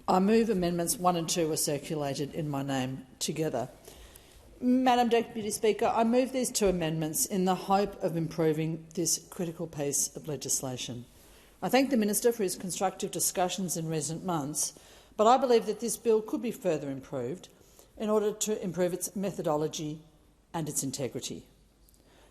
I move amendments 1 and 2 are circulated in my name together. Madam Deputy Speaker, I move these two amendments in the hope of improving this critical piece of legislation. I thank the Minister for his constructive discussions in recent months, but I believe that this bill could be further improved in order to improve its methodology and its integrity.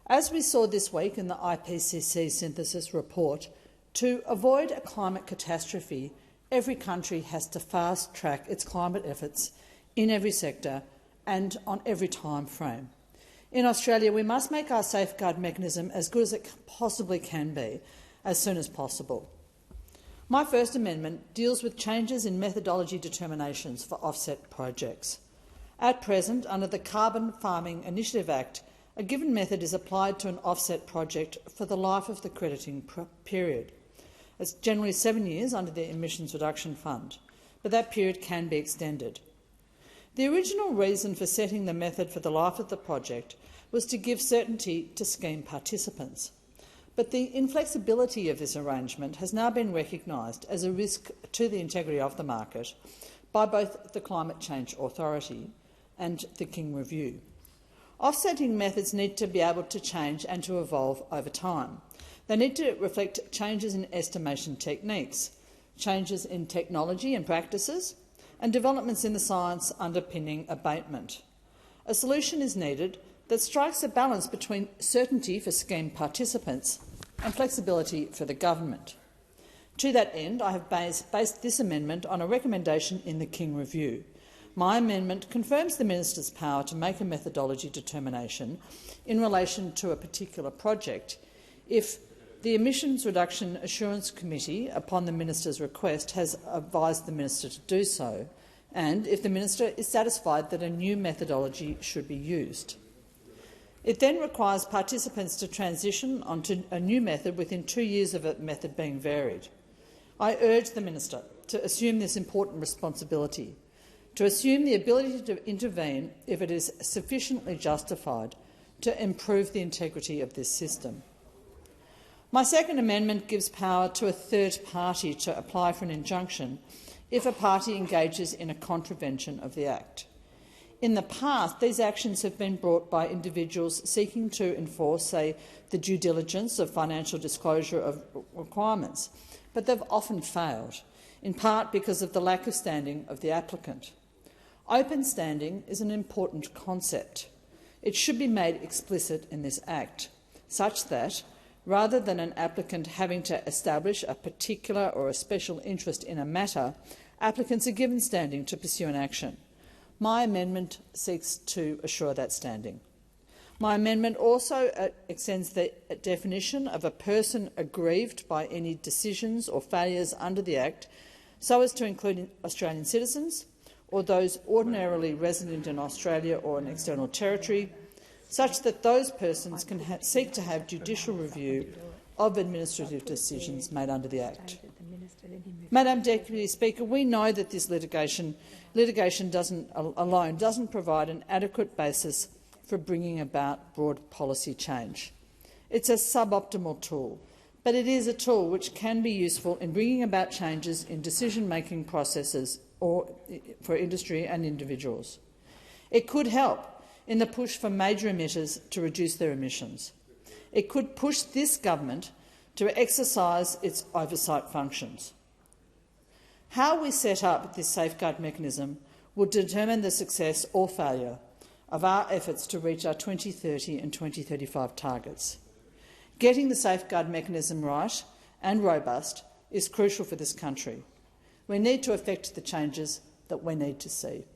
As we saw this week in the IPCC synthesis report, to avoid a climate catastrophe, every country has to fast-track its climate efforts in every sector and on every time frame. In Australia, we must make our safeguard mechanism as good as it possibly can be as soon as possible. My first amendment deals with changes in methodology determinations for offset projects. At present, under the Carbon Farming Initiative Act, a given method is applied to an offset project for the life of the crediting period. It's generally 7 years under the Emissions Reduction Fund, but that period can be extended. The original reason for setting the method for the life of the project was to give certainty to scheme participants. But the inflexibility of this arrangement has now been recognised as a risk to the integrity of the market by both the Climate Change Authority and the King Review. Offsetting methods need to be able to change and to evolve over time. They need to reflect changes in estimation techniques, changes in technology and practices, and developments in the science underpinning abatement. A solution is needed that strikes a balance between certainty for scheme participants and flexibility for the government. To that end, I have based this amendment on a recommendation in the King Review. My amendment confirms the Minister's power to make a methodology determination in relation to a particular project if the Emissions Reduction Assurance Committee, upon the Minister's request, has advised the Minister to do so, and if the Minister is satisfied that a new methodology should be used. It then requires participants to transition onto a new method within 2 years of a method being varied. I urge the Minister to assume this important responsibility, to assume the ability to intervene if it is sufficiently justified to improve the integrity of this system. My second amendment gives power to a third party to apply for an injunction if a party engages in a contravention of the Act. In the past, these actions have been brought by individuals seeking to enforce, say, the due diligence of financial disclosure of requirements, but they've often failed, in part because of the lack of standing of the applicant. Open standing is an important concept. It should be made explicit in this Act, such that, rather than an applicant having to establish a particular or a special interest in a matter, applicants are given standing to pursue an action. My amendment seeks to assure that standing. My amendment also extends the definition of a person aggrieved by any decisions or failures under the Act so as to include Australian citizens or those ordinarily resident in Australia or an external territory, such that those persons can seek to have judicial review of administrative decisions made under the Act. Madam Deputy Speaker, we know that this litigation alone doesn't provide an adequate basis for bringing about broad policy change. It's a suboptimal tool, but it is a tool which can be useful in bringing about changes in decision-making processes for industry and individuals. It could help in the push for major emitters to reduce their emissions. It could push this government to exercise its oversight functions. How we set up this safeguard mechanism will determine the success or failure of our efforts to reach our 2030 and 2035 targets. Getting the safeguard mechanism right and robust is crucial for this country. We need to effect the changes that we need to see.